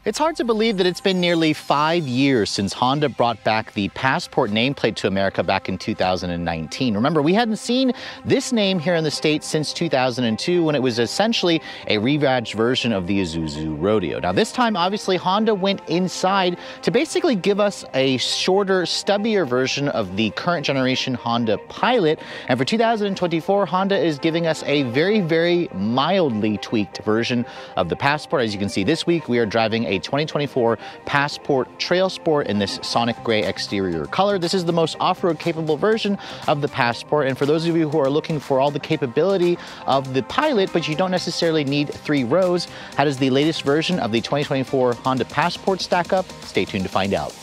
It's hard to believe that it's been nearly 5 years since Honda brought back the Passport nameplate to America back in 2019. Remember, we hadn't seen this name here in the States since 2002 when it was essentially a rebadged version of the Isuzu Rodeo. Now this time, obviously, Honda went inside to basically give us a shorter, stubbier version of the current generation Honda Pilot. And for 2024, Honda is giving us a very, very mildly tweaked version of the Passport. As you can see, this week we are driving a 2024 Passport Trailsport in this sonic gray exterior color. This is the most off-road capable version of the Passport, and for those of you who are looking for all the capability of the Pilot, but you don't necessarily need 3 rows, how does the latest version of the 2024 Honda Passport stack up? Stay tuned to find out.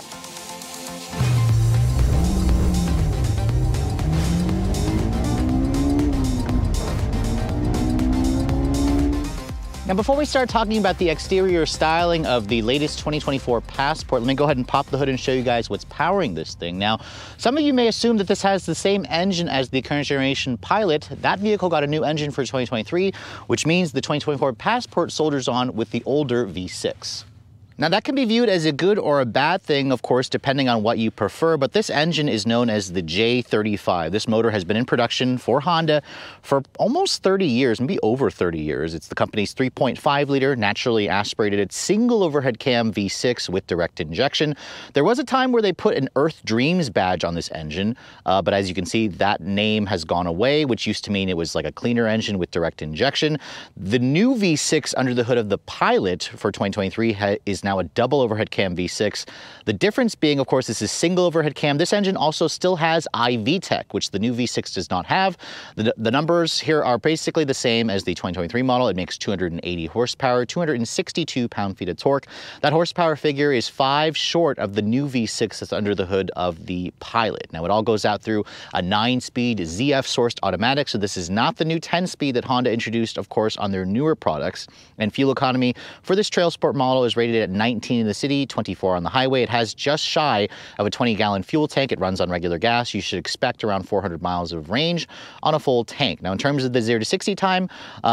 Now, before we start talking about the exterior styling of the latest 2024 Passport, let me go ahead and pop the hood and show you guys what's powering this thing. Now, some of you may assume that this has the same engine as the current generation Pilot. That vehicle got a new engine for 2023, which means the 2024 Passport soldiers on with the older V6. Now that can be viewed as a good or a bad thing, of course, depending on what you prefer, but this engine is known as the J35. This motor has been in production for Honda for almost 30 years, maybe over 30 years. It's the company's 3.5 liter naturally aspirated single overhead cam V6 with direct injection. There was a time where they put an Earth Dreams badge on this engine, but as you can see, that name has gone away, which used to mean it was like a cleaner engine with direct injection. The new V6 under the hood of the Pilot for 2023 is now a double overhead cam V6. The difference being, of course, this is single overhead cam. This engine also still has iVTEC, which the new V6 does not have. The numbers here are basically the same as the 2023 model. It makes 280 horsepower, 262 pound-feet of torque. That horsepower figure is 5 short of the new V6 that's under the hood of the Pilot. Now, it all goes out through a 9-speed ZF-sourced automatic, so this is not the new 10-speed that Honda introduced, of course, on their newer products. And fuel economy for this Trailsport model is rated at 19 in the city, 24 on the highway. It has just shy of a 20-gallon fuel tank. It runs on regular gas. You should expect around 400 miles of range on a full tank. Now, in terms of the 0 to 60 time,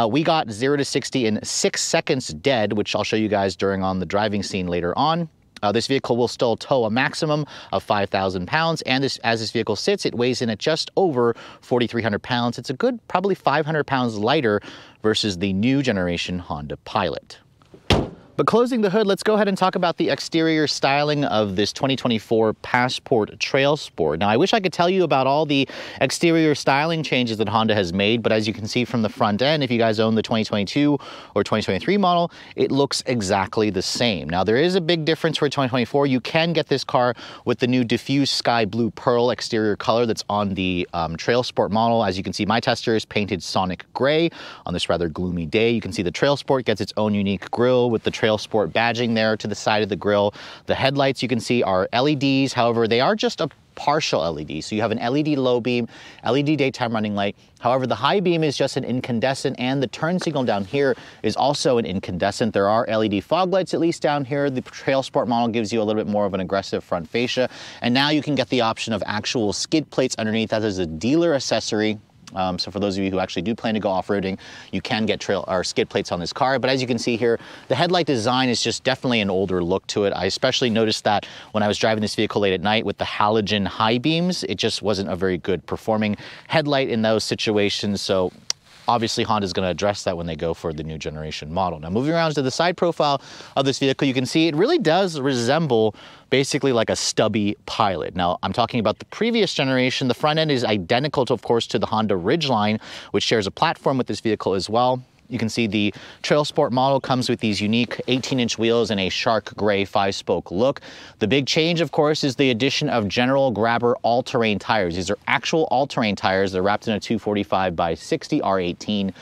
we got 0 to 60 in 6 seconds dead, which I'll show you guys during on the driving scene later on. This vehicle will still tow a maximum of 5,000 pounds, and as this vehicle sits, it weighs in at just over 4,300 pounds. It's a good probably 500 pounds lighter versus the new generation Honda Pilot. But closing the hood, let's go ahead and talk about the exterior styling of this 2024 Passport Trailsport. Now, I wish I could tell you about all the exterior styling changes that Honda has made, but as you can see from the front end, if you guys own the 2022 or 2023 model, it looks exactly the same. Now, there is a big difference for 2024. You can get this car with the new diffuse sky blue pearl exterior color that's on the Trailsport model. As you can see, my tester is painted sonic gray on this rather gloomy day. You can see the Trailsport gets its own unique grille with the Trailsport badging there to the side of the grille. The headlights you can see are LEDs. However, they are just a partial LED. So you have an LED low beam, LED daytime running light. However, the high beam is just an incandescent, and the turn signal down here is also an incandescent. There are LED fog lights at least down here. The Trailsport model gives you a little bit more of an aggressive front fascia. And now you can get the option of actual skid plates underneath. That is a dealer accessory. So for those of you who actually do plan to go off-roading, you can get skid plates on this car. But as you can see here, the headlight design is just definitely an older look to it. I especially noticed that when I was driving this vehicle late at night with the halogen high beams, it just wasn't a very good performing headlight in those situations. So obviously, Honda's going to address that when they go for the new generation model. Now, moving around to the side profile of this vehicle, you can see it really does resemble basically like a stubby Pilot. Now, I'm talking about the previous generation. The front end is identical to, of course, to the Honda Ridgeline, which shares a platform with this vehicle as well. You can see the Trailsport model comes with these unique 18-inch wheels and a shark gray 5-spoke look. The big change, of course, is the addition of General Grabber all-terrain tires. These are actual all-terrain tires. They're wrapped in a 245 by 60 R18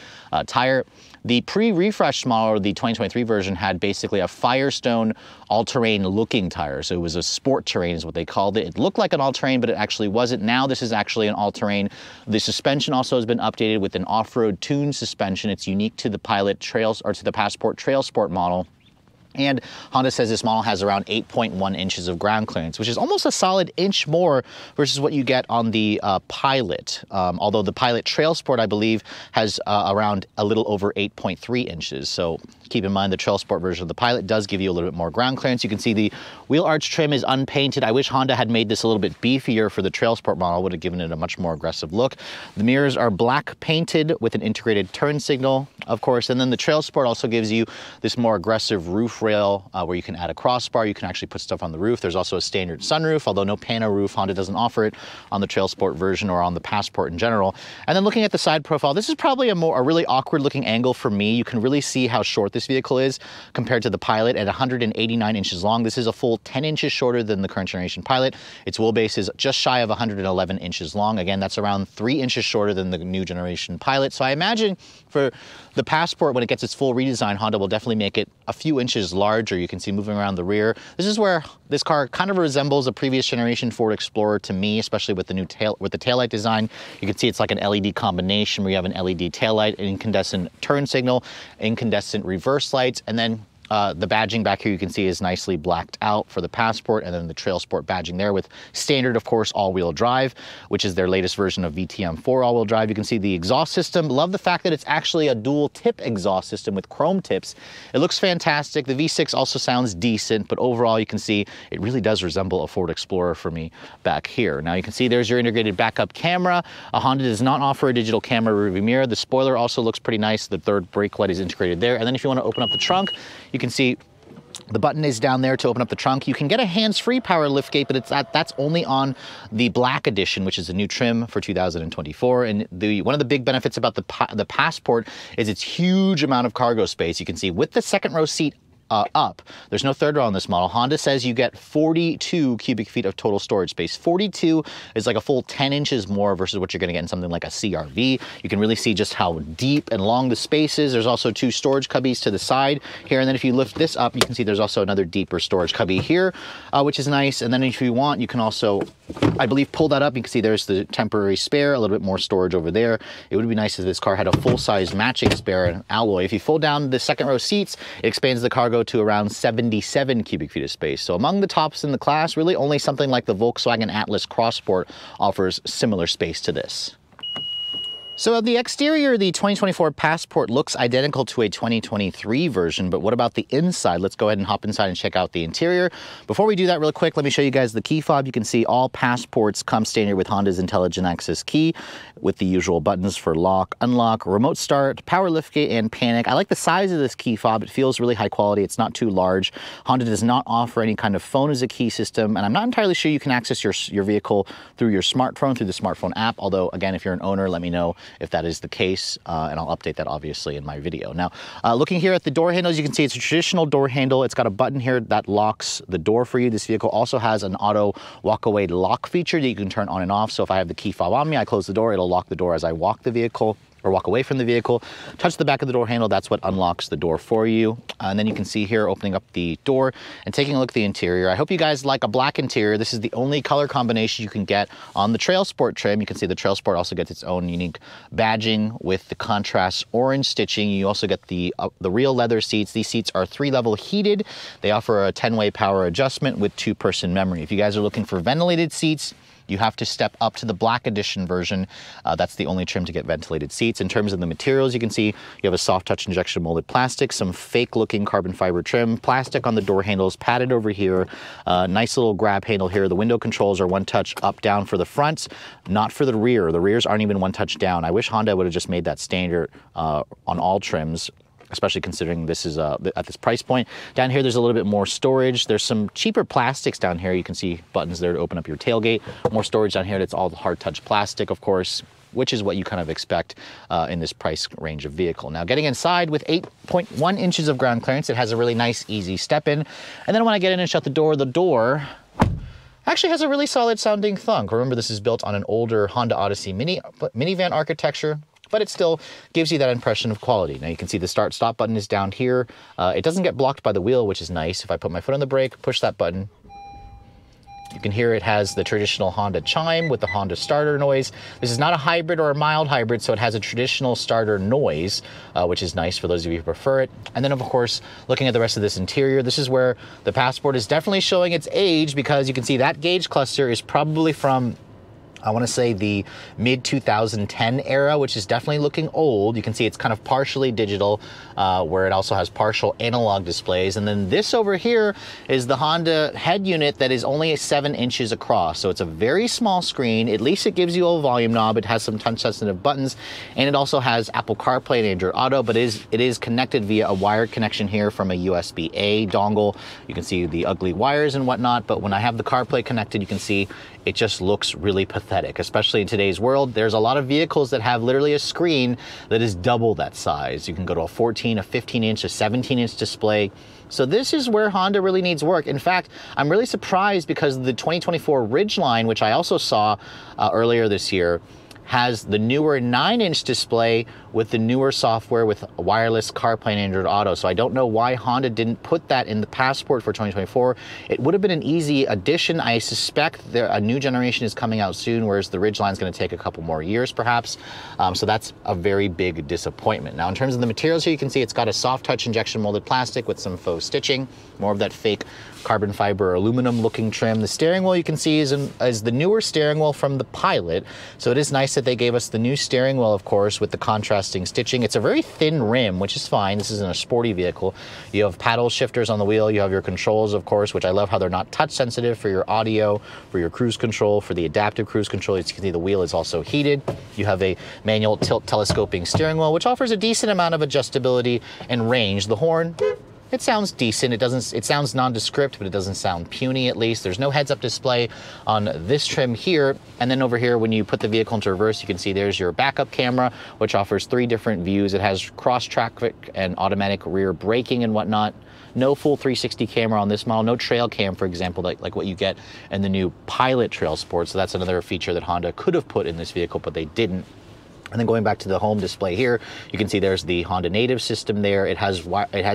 tire. The pre-refreshed model, the 2023 version, had basically a Firestone all-terrain looking tire. So it was a sport terrain is what they called it. It looked like an all-terrain, but it actually wasn't. Now this is actually an all-terrain. The suspension also has been updated with an off-road tuned suspension. It's unique to the Pilot Trails or to the Passport Trailsport model. And Honda says this model has around 8.1 inches of ground clearance, which is almost a solid inch more versus what you get on the Pilot. Although the Pilot Trailsport, I believe, has around a little over 8.3 inches. So keep in mind the Trailsport version of the Pilot does give you a little bit more ground clearance. You can see the wheel arch trim is unpainted. I wish Honda had made this a little bit beefier for the Trailsport model. Would have given it a much more aggressive look. The mirrors are black painted with an integrated turn signal, of course. And then the Trailsport also gives you this more aggressive roof rail where you can add a crossbar. You can actually put stuff on the roof. There's also a standard sunroof, although no pano roof. Honda doesn't offer it on the Trailsport version or on the Passport in general. And then looking at the side profile, this is probably a really awkward looking angle for me. You can really see how short this vehicle is compared to the Pilot at 189 inches long. This is a full 10 inches shorter than the current generation Pilot. Its wheelbase is just shy of 111 inches long. Again, that's around 3 inches shorter than the new generation Pilot. So I imagine for the Passport, when it gets its full redesign, Honda will definitely make it a few inches larger. You can see moving around the rear. This is where this car kind of resembles a previous generation Ford Explorer to me, especially with the new taillight design. You can see it's like an LED combination where you have an LED taillight, an incandescent turn signal, incandescent reverse lights, and then the badging back here you can see is nicely blacked out for the Passport, and then the Trailsport badging there with standard, of course, all-wheel drive, which is their latest version of VTM4 all-wheel drive. You can see the exhaust system. Love the fact that it's actually a dual tip exhaust system with chrome tips. It looks fantastic. The V6 also sounds decent, but overall you can see it really does resemble a Ford Explorer for me back here. Now you can see there's your integrated backup camera. Honda does not offer a digital camera rearview mirror. The spoiler also looks pretty nice. The third brake light is integrated there. And then if you want to open up the trunk, you can see the button is down there to open up the trunk. You can get a hands-free power liftgate, but that's only on the Black Edition, which is a new trim for 2024. And one of the big benefits about the Passport is its huge amount of cargo space. You can see with the second row seat up. There's no third row on this model. Honda says you get 42 cubic feet of total storage space. 42 is like a full 10 inches more versus what you're going to get in something like a CR-V. You can really see just how deep and long the space is. There's also two storage cubbies to the side here. And then if you lift this up, you can see there's also another deeper storage cubby here, which is nice. And then if you want, you can also, I believe, pull that up. You can see there's the temporary spare, a little bit more storage over there. It would be nice if this car had a full-size matching spare and alloy. If you fold down the second row seats, it expands the cargo to around 77 cubic feet of space. So among the tops in the class, really only something like the Volkswagen Atlas Crossport offers similar space to this. So of the exterior, the 2024 Passport looks identical to a 2023 version, but what about the inside? Let's go ahead and hop inside and check out the interior. Before we do that real quick, let me show you guys the key fob. You can see all Passports come standard with Honda's Intelligent Access key with the usual buttons for lock, unlock, remote start, power liftgate, and panic. I like the size of this key fob. It feels really high quality. It's not too large. Honda does not offer any kind of phone as a key system, and I'm not entirely sure you can access your vehicle through your smartphone, through the smartphone app, although again, if you're an owner, let me know if that is the case, and I'll update that obviously in my video. Now, looking here at the door handles, you can see it's a traditional door handle. It's got a button here that locks the door for you. This vehicle also has an auto walk-away lock feature that you can turn on and off. So if I have the key fob on me, I close the door, it'll lock the door as I walk the vehicle or walk away from the vehicle. Touch the back of the door handle, that's what unlocks the door for you. And then you can see here opening up the door and taking a look at the interior. I hope you guys like a black interior. This is the only color combination you can get on the Trailsport trim. You can see the Trailsport also gets its own unique badging with the contrast orange stitching. You also get the real leather seats. These seats are 3-level heated. They offer a 10-way power adjustment with 2-person memory. If you guys are looking for ventilated seats, you have to step up to the Black Edition version. That's the only trim to get ventilated seats. In terms of the materials, you can see you have a soft touch injection molded plastic, some fake looking carbon fiber trim, plastic on the door handles, padded over here, nice little grab handle here. The window controls are one touch up, down for the front, not for the rear. The rears aren't even one touch down. I wish Honda would have just made that standard on all trims, especially considering this is at this price point. Down here, there's a little bit more storage. There's some cheaper plastics down here. You can see buttons there to open up your tailgate. More storage down here. That's all hard touch plastic, of course, which is what you kind of expect in this price range of vehicle. Now, getting inside with 8.1 inches of ground clearance, it has a really nice, easy step in. And then when I get in and shut the door actually has a really solid sounding thunk. Remember, this is built on an older Honda Odyssey minivan architecture, but it still gives you that impression of quality. Now you can see the start stop button is down here. It doesn't get blocked by the wheel, which is nice. If I put my foot on the brake, push that button, You can hear it has the traditional Honda chime with the Honda starter noise. This is not a hybrid or a mild hybrid, so it has a traditional starter noise, which is nice for those of you who prefer it. And then, of course, looking at the rest of this interior, this is where the Passport is definitely showing its age, because you can see that gauge cluster is probably from, I want to say, the mid 2010 era, which is definitely looking old. You can see it's kind of partially digital, where it also has partial analog displays. And then this over here is the Honda head unit that is only 7 inches across. So it's a very small screen. At least it gives you a volume knob. It has some touch sensitive buttons, and it also has Apple CarPlay and Android Auto, but it is connected via a wired connection here from a USB-A dongle. You can see the ugly wires and whatnot, but when I have the CarPlay connected, you can see it just looks really pathetic, especially in today's world. There's a lot of vehicles that have literally a screen that is double that size. You can go to a 14, a 15 inch, a 17 inch display. So this is where Honda really needs work. In fact, I'm really surprised because the 2024 Ridgeline, which I also saw earlier this year, has the newer 9-inch display with the newer software with wireless CarPlay and Android Auto. So I don't know why Honda didn't put that in the Passport for 2024. It would have been an easy addition. I suspect a new generation is coming out soon, whereas the Ridgeline is going to take a couple more years perhaps. So that's a very big disappointment. Now, in terms of the materials here, you can see it's got a soft touch injection molded plastic with some faux stitching, more of that fake carbon fiber aluminum looking trim. The steering wheel you can see is the newer steering wheel from the Pilot. So it is nice that they gave us the new steering wheel, of course, with the contrasting stitching. It's a very thin rim, which is fine. This isn't a sporty vehicle. You have paddle shifters on the wheel. You have your controls, of course, which I love how they're not touch sensitive, for your audio, for your cruise control, for the adaptive cruise control. As you can see, the wheel is also heated. You have a manual tilt telescoping steering wheel, which offers a decent amount of adjustability and range. The horn, it sounds decent. It sounds nondescript, but it doesn't sound puny, at least. There's no heads-up display on this trim here. And then over here, when you put the vehicle into reverse, you can see there's your backup camera, which offers 3 different views. It has cross-traffic and automatic rear braking and whatnot. No full 360 camera on this model. No trail cam, for example, like what you get in the new Pilot Trailsport. So that's another feature that Honda could have put in this vehicle, but they didn't. And then going back to the home display here, you can see there's the Honda native system there. It has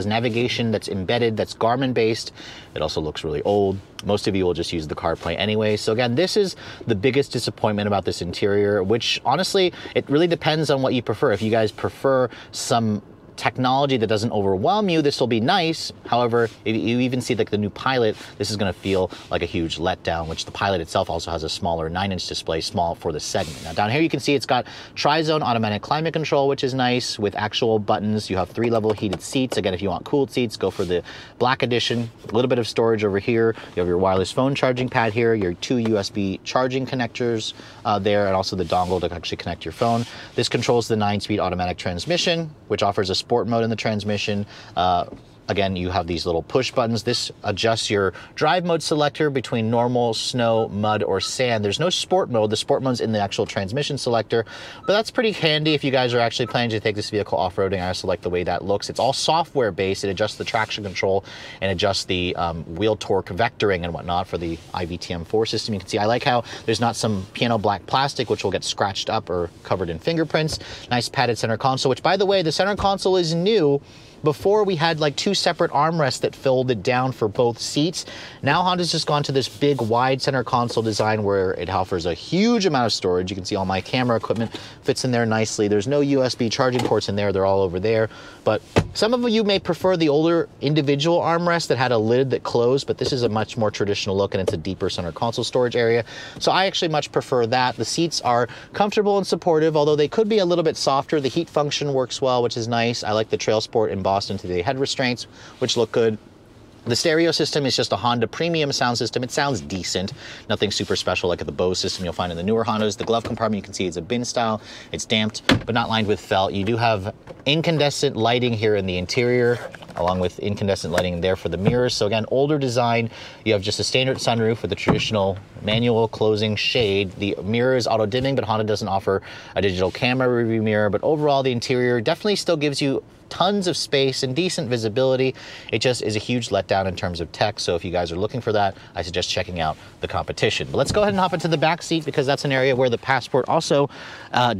navigation that's embedded, that's Garmin based. It also looks really old. Most of you will just use the CarPlay anyway. So again, this is the biggest disappointment about this interior, which honestly, it really depends on what you prefer. If you guys prefer some technology that doesn't overwhelm you, this will be nice. However, if you even see like the new Pilot, this is going to feel like a huge letdown, which the Pilot itself also has a smaller 9-inch display, small for the segment. Now down here you can see it's got tri-zone automatic climate control, which is nice with actual buttons. You have 3-level heated seats. Again, if you want cooled seats, go for the black edition. A little bit of storage over here. You have your wireless phone charging pad here, your 2 USB charging connectors there, and also the dongle to actually connect your phone. This controls the 9-speed automatic transmission, which offers a sport mode in the transmission. Again, you have these little push buttons. This adjusts your drive mode selector between normal, snow, mud, or sand. There's no sport mode. The sport mode's in the actual transmission selector, but that's pretty handy if you guys are actually planning to take this vehicle off-roading. I also like the way that looks. It's all software-based. It adjusts the traction control and adjusts the wheel torque vectoring and whatnot for the IVTM4 system. You can see I like how there's not some piano black plastic, which will get scratched up or covered in fingerprints. Nice padded center console, which, by the way, the center console is new. Before, we had like 2 separate armrests that folded down for both seats. Now Honda's just gone to this big wide center console design where it offers a huge amount of storage. You can see all my camera equipment fits in there nicely. There's no USB charging ports in there. They're all over there. But some of you may prefer the older individual armrest that had a lid that closed, but this is a much more traditional look and it's a deeper center console storage area. So I actually much prefer that. The seats are comfortable and supportive, although they could be a little bit softer. The heat function works well, which is nice. I like the Trailsport embossed into the head restraints, which look good. The stereo system is just a Honda premium sound system. It sounds decent, nothing super special like the Bose system you'll find in the newer Hondas. The glove compartment, you can see it's a bin style. It's damped, but not lined with felt. You do have incandescent lighting here in the interior, along with incandescent lighting there for the mirrors. So again, older design. You have just a standard sunroof with the traditional manual closing shade. The mirror is auto dimming, but Honda doesn't offer a digital camera review mirror. But overall, the interior definitely still gives you tons of space and decent visibility. It just is a huge letdown in terms of tech. So if you guys are looking for that, I suggest checking out the competition. But let's go ahead and hop into the back seat, because that's an area where the Passport also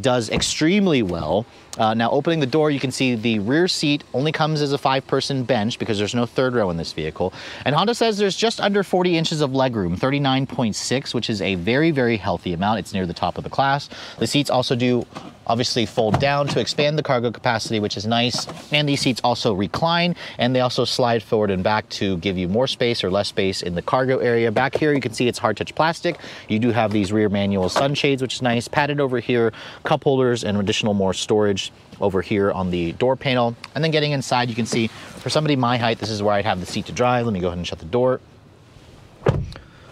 does extremely well. Now, opening the door, you can see the rear seat only comes as a 5-person bench because there's no third row in this vehicle. And Honda says there's just under 40 inches of legroom, 39.6, which is a very, very healthy amount. It's near the top of the class. The seats also do obviously fold down to expand the cargo capacity, which is nice. And these seats also recline, and they also slide forward and back to give you more space or less space in the cargo area. Back here, you can see it's hard touch plastic. You do have these rear manual sunshades, which is nice. Padded over here, cup holders and additional more storage over here on the door panel. And then getting inside, you can see for somebody my height, this is where I'd have the seat to drive. Let me go ahead and shut the door.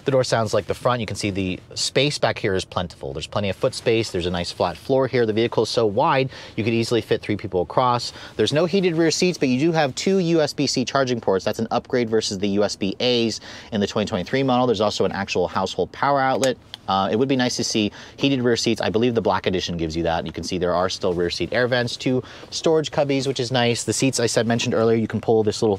The door sounds like the front. You can see the space back here is plentiful. There's plenty of foot space. There's a nice flat floor here. The vehicle is so wide, you could easily fit 3 people across. There's no heated rear seats, but you do have 2 USB-C charging ports. That's an upgrade versus the USB-A's in the 2023 model. There's also an actual household power outlet. It would be nice to see heated rear seats. I believe the Black Edition gives you that. You can see there are still rear seat air vents, 2 storage cubbies, which is nice. The seats, I mentioned earlier, you can pull this little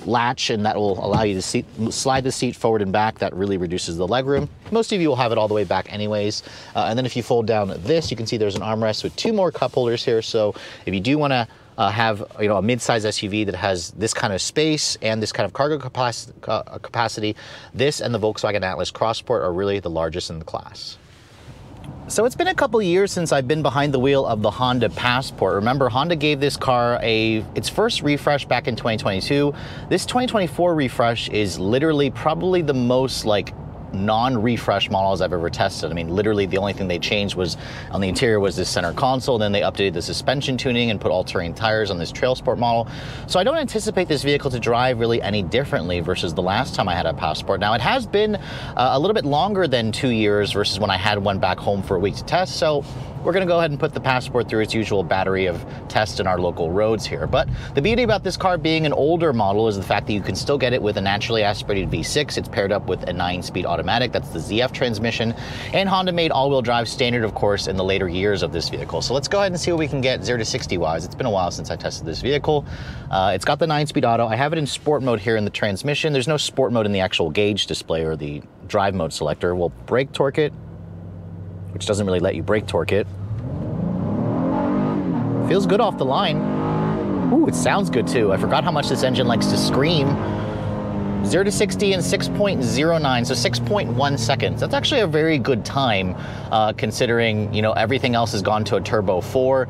latch, and that will allow you to slide the seat forward and back. That really reduces the legroom. Most of you will have it all the way back anyways. And then if you fold down this, you can see there's an armrest with 2 more cup holders here. So if you do want to have a mid-size SUV that has this kind of space and this kind of cargo capacity, this and the Volkswagen Atlas Crossport are really the largest in the class. So it's been a couple years since I've been behind the wheel of the Honda Passport. Remember, Honda gave this car its first refresh back in 2022. This 2024 refresh is literally probably the most non-refresh models I've ever tested. I mean, literally the only thing they changed was on the interior was this center console, and then they updated the suspension tuning and put all-terrain tires on this Trailsport model. So I don't anticipate this vehicle to drive really any differently versus the last time I had a Passport. Now, it has been a little bit longer than 2 years versus when I had one back home for a week to test, so we're going to go ahead and put the Passport through its usual battery of tests in our local roads here. But the beauty about this car being an older model is the fact that you can still get it with a naturally aspirated V6. It's paired up with a 9-speed automatic. That's the ZF transmission. And Honda made all-wheel drive standard, of course, in the later years of this vehicle. So let's go ahead and see what we can get 0 to 60-wise. It's been a while since I tested this vehicle. It's got the 9-speed auto. I have it in sport mode here in the transmission. There's no sport mode in the actual gauge display or the drive mode selector. We'll brake torque it, which doesn't really let you brake torque it. Feels good off the line. Ooh, it sounds good too. I forgot how much this engine likes to scream. 0 to 60 in 6.09, so 6.1 seconds. That's actually a very good time, considering everything else has gone to a Turbo 4.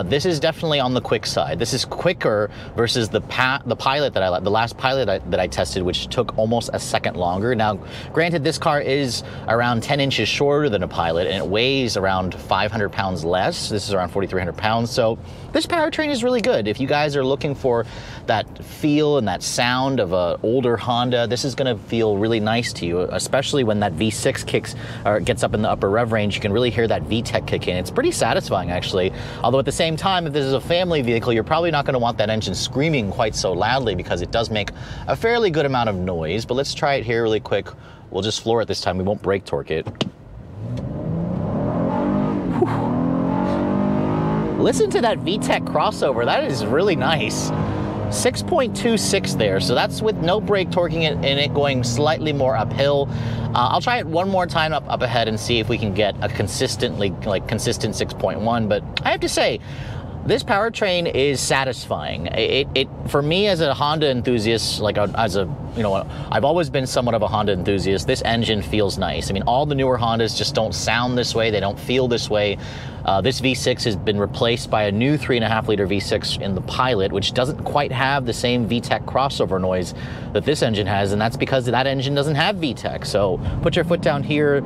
This is definitely on the quick side. This is quicker versus the Pilot the last Pilot that I tested, which took almost a second longer. Now, granted, this car is around 10 inches shorter than a Pilot, and it weighs around 500 pounds less. This is around 4,300 pounds, so this powertrain is really good. If you guys are looking for that feel and that sound of an older Honda, this is going to feel really nice to you, especially when that V6 gets up in the upper rev range. You can really hear that VTEC kick in. It's pretty satisfying, actually. Although at the same time, if this is a family vehicle, you're probably not going to want that engine screaming quite so loudly because it does make a fairly good amount of noise. But let's try it here really quick. We'll just floor it this time. We won't brake torque it. Listen to that VTEC crossover. That is really nice. 6.26 there, so that's with no brake torquing it and it going slightly more uphill. I'll try it one more time up ahead and see if we can get a consistent 6.1, but I have to say, this powertrain is satisfying. For me as a Honda enthusiast, I've always been somewhat of a Honda enthusiast. This engine feels nice. I mean, all the newer Hondas just don't sound this way. They don't feel this way. This V6 has been replaced by a new 3.5-liter V6 in the Pilot, which doesn't quite have the same VTEC crossover noise that this engine has, and that's because that engine doesn't have VTEC. So put your foot down here.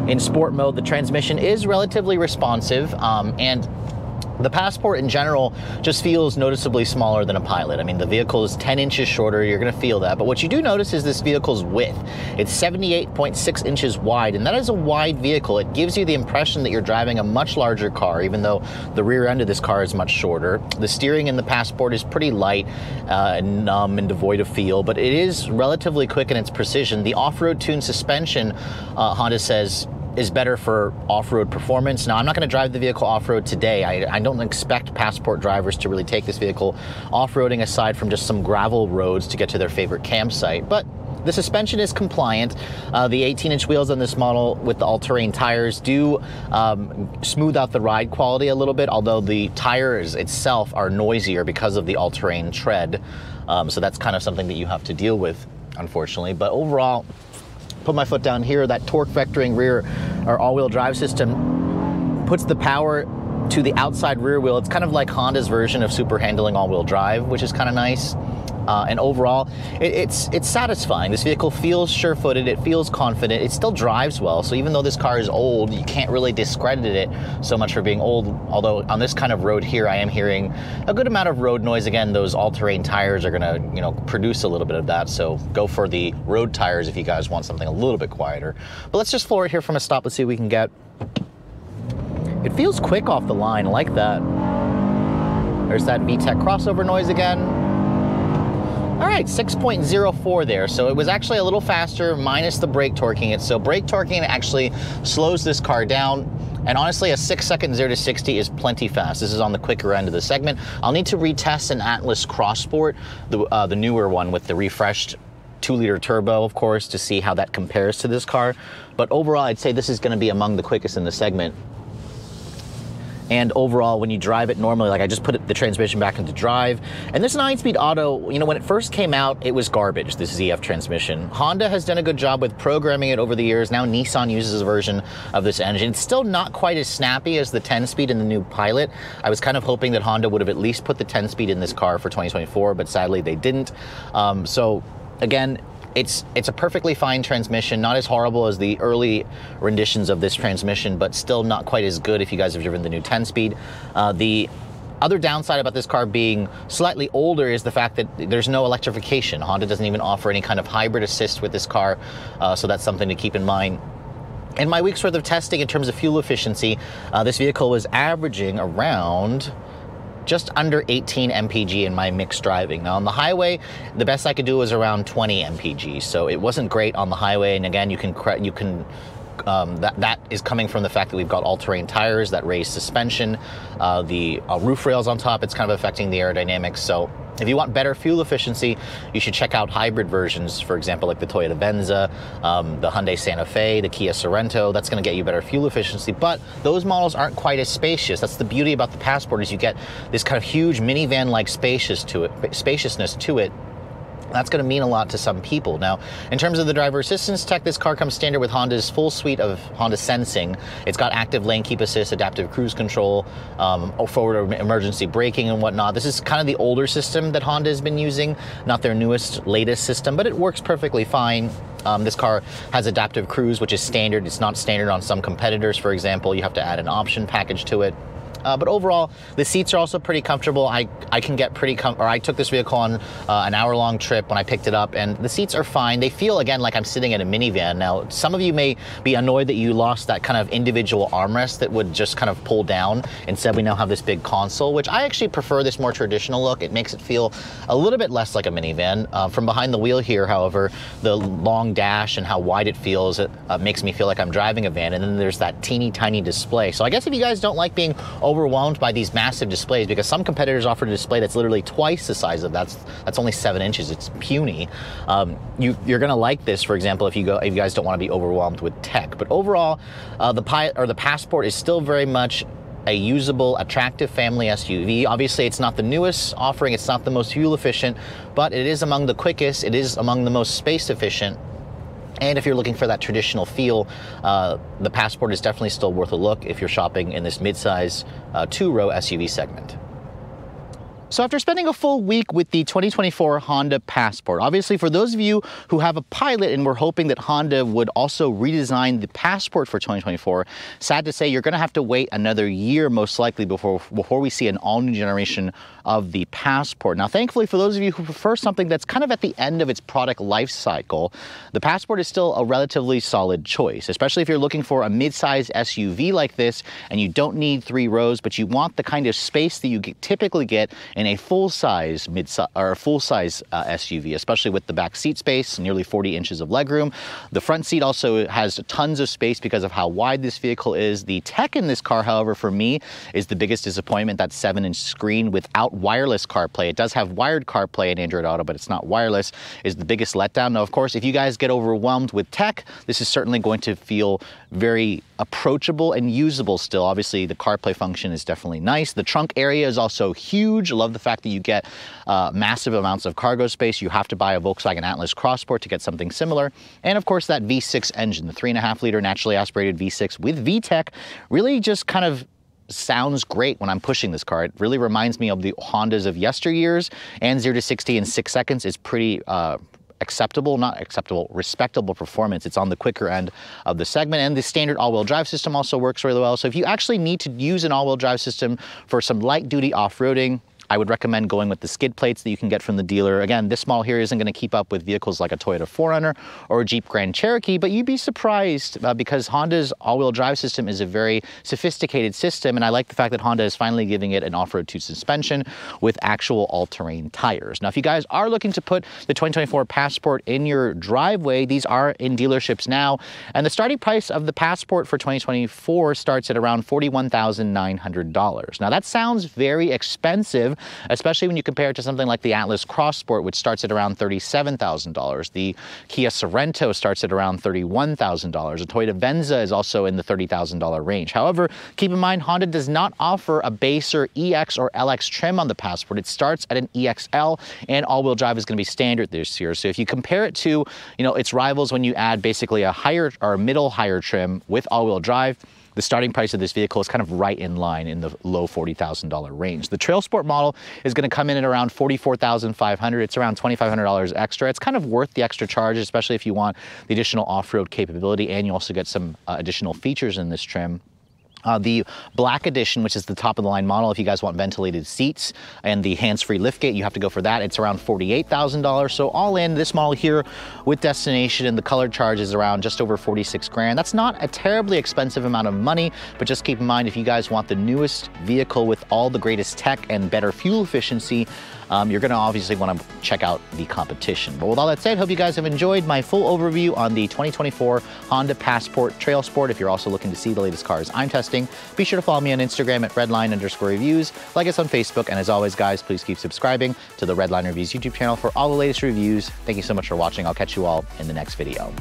In sport mode, the transmission is relatively responsive, and the Passport in general just feels noticeably smaller than a Pilot. I mean, the vehicle is 10 inches shorter. You're going to feel that. But what you do notice is this vehicle's width. It's 78.6 inches wide, and that is a wide vehicle. It gives you the impression that you're driving a much larger car, even though the rear end of this car is much shorter. The steering in the Passport is pretty light and numb and devoid of feel, but it is relatively quick in its precision. The off-road tuned suspension, Honda says, is better for off-road performance. Now, I'm not going to drive the vehicle off-road today. I don't expect Passport drivers to really take this vehicle off-roading aside from just some gravel roads to get to their favorite campsite, but the suspension is compliant. The 18-inch wheels on this model with the all-terrain tires do smooth out the ride quality a little bit, although the tires itself are noisier because of the all-terrain tread. So that's kind of something that you have to deal with, unfortunately. But overall, put my foot down here, that torque vectoring rear or all-wheel drive system puts the power to the outside rear wheel. It's kind of like Honda's version of super handling all-wheel drive, which is kind of nice. And overall, it's satisfying. This vehicle feels sure-footed, it feels confident, it still drives well. So even though this car is old, you can't really discredit it so much for being old. Although on this kind of road here, I am hearing a good amount of road noise. Again, those all-terrain tires are gonna, you know, produce a little bit of that. So go for the road tires if you guys want something a little bit quieter. But let's just floor it here from a stop. Let's see what we can get. It feels quick off the line, I like that. There's that VTEC crossover noise again. All right, 6.04 there. So it was actually a little faster minus the brake torquing it. So brake torquing actually slows this car down. And honestly, a 6-second 0 to 60 is plenty fast. This is on the quicker end of the segment. I'll need to retest an Atlas Crossport, the newer one with the refreshed 2-liter turbo, of course, to see how that compares to this car. But overall, I'd say this is going to be among the quickest in the segment. And overall, when you drive it normally, like I just put the transmission back into drive, and this 9-speed auto, you know, when it first came out, it was garbage, this ZF transmission. Honda has done a good job with programming it over the years. Now Nissan uses a version of this engine. It's still not quite as snappy as the 10-speed in the new Pilot. I was kind of hoping that Honda would have at least put the 10-speed in this car for 2024, but sadly they didn't. So again, it's a perfectly fine transmission, not as horrible as the early renditions of this transmission, but still not quite as good if you guys have driven the new 10-speed. The other downside about this car being slightly older is the fact that there's no electrification. Honda doesn't even offer any kind of hybrid assist with this car, so that's something to keep in mind. In my week's worth of testing in terms of fuel efficiency, this vehicle was averaging around just under 18 mpg in my mixed driving. Now on the highway, the best I could do was around 20 mpg, so it wasn't great on the highway. And again, that is coming from the fact that we've got all-terrain tires that raise suspension, the roof rails on top. It's kind of affecting the aerodynamics. So if you want better fuel efficiency, you should check out hybrid versions, for example, like the Toyota Venza, the Hyundai Santa Fe, the Kia Sorento. That's going to get you better fuel efficiency, but those models aren't quite as spacious. That's the beauty about the Passport, is you get this kind of huge minivan-like spaciousness to it. That's going to mean a lot to some people. Now, in terms of the driver assistance tech, this car comes standard with Honda's full suite of Honda Sensing. It's got active lane keep assist, adaptive cruise control, forward emergency braking and whatnot. This is kind of the older system that Honda has been using, not their latest system, but it works perfectly fine. This car has adaptive cruise, which is standard. It's not standard on some competitors, for example. You have to add an option package to it. But overall, the seats are also pretty comfortable. I can get pretty I took this vehicle on an hour-long trip when I picked it up, and the seats are fine. They feel, again, like I'm sitting in a minivan. Now, some of you may be annoyed that you lost that kind of individual armrest that would just kind of pull down. Instead, we now have this big console, which I actually prefer this more traditional look. It makes it feel a little bit less like a minivan. From behind the wheel here, however, the long dash and how wide it feels, it makes me feel like I'm driving a van. And then there's that teeny tiny display. So I guess if you guys don't like being overwhelmed by these massive displays, because some competitors offer a display that's literally twice the size of that's only 7 inches. It's puny. You're gonna like this, for example, if you guys don't want to be overwhelmed with tech. But overall, the Passport is still very much a usable, attractive family SUV. Obviously, it's not the newest offering. It's not the most fuel efficient, but it is among the quickest. It is among the most space efficient. And if you're looking for that traditional feel, the Passport is definitely still worth a look if you're shopping in this midsize 2-row SUV segment. So after spending a full week with the 2024 Honda Passport, obviously for those of you who have a Pilot and were hoping that Honda would also redesign the Passport for 2024, sad to say you're going to have to wait another year most likely before we see an all-new generation of the Passport. Now, thankfully, for those of you who prefer something that's kind of at the end of its product life cycle, the Passport is still a relatively solid choice, especially if you're looking for a mid-size SUV like this and you don't need 3 rows, but you want the kind of space that you typically get in a full-size SUV, especially with the back seat space, nearly 40 inches of legroom. The front seat also has tons of space because of how wide this vehicle is. The tech in this car, however, for me, is the biggest disappointment. That 7-inch screen without wireless CarPlay. It does have wired CarPlay in Android Auto, but it's not wireless, is the biggest letdown. Now, of course, if you guys get overwhelmed with tech, this is certainly going to feel very approachable and usable still. Obviously, the CarPlay function is definitely nice. The trunk area is also huge. Love the fact that you get massive amounts of cargo space. You have to buy a Volkswagen Atlas Crossport to get something similar. And of course, that V6 engine, the 3.5-liter naturally aspirated V6 with VTEC, really just kind of sounds great when I'm pushing this car. It really reminds me of the Hondas of yesteryears, and 0 to 60 in 6 seconds is pretty respectable performance. It's on the quicker end of the segment, and the standard all-wheel drive system also works really well. So if you actually need to use an all-wheel drive system for some light-duty off-roading, I would recommend going with the skid plates that you can get from the dealer. Again, this model here isn't going to keep up with vehicles like a Toyota 4Runner or a Jeep Grand Cherokee, but you'd be surprised because Honda's all-wheel drive system is a very sophisticated system, and I like the fact that Honda is finally giving it an off-road 2 suspension with actual all-terrain tires. Now, if you guys are looking to put the 2024 Passport in your driveway, these are in dealerships now, and the starting price of the Passport for 2024 starts at around $41,900. Now, that sounds very expensive, especially when you compare it to something like the Atlas Crossport, which starts at around $37,000. The Kia Sorento starts at around $31,000. The Toyota Venza is also in the $30,000 range. However, keep in mind, Honda does not offer a base or EX or LX trim on the Passport. It starts at an EXL, and all-wheel drive is going to be standard this year. So if you compare it to, its rivals when you add basically a higher or middle higher trim with all-wheel drive, the starting price of this vehicle is kind of right in line in the low $40,000 range. The Trailsport model is going to come in at around $44,500. It's around $2,500 extra. It's kind of worth the extra charge, especially if you want the additional off-road capability, and you also get some additional features in this trim. The Black Edition, which is the top-of-the-line model, if you guys want ventilated seats and the hands-free liftgate, you have to go for that. It's around $48,000. So all in, this model here with Destination and the color charge is around just over 46 grand. That's not a terribly expensive amount of money, but just keep in mind, if you guys want the newest vehicle with all the greatest tech and better fuel efficiency, you're going to obviously want to check out the competition. But with all that said, hope you guys have enjoyed my full overview on the 2024 Honda Passport Trailsport. If you're also looking to see the latest cars I'm testing, be sure to follow me on Instagram at redline_reviews, like us on Facebook, and as always, guys, please keep subscribing to the Redline Reviews YouTube channel for all the latest reviews. Thank you so much for watching. I'll catch you all in the next video.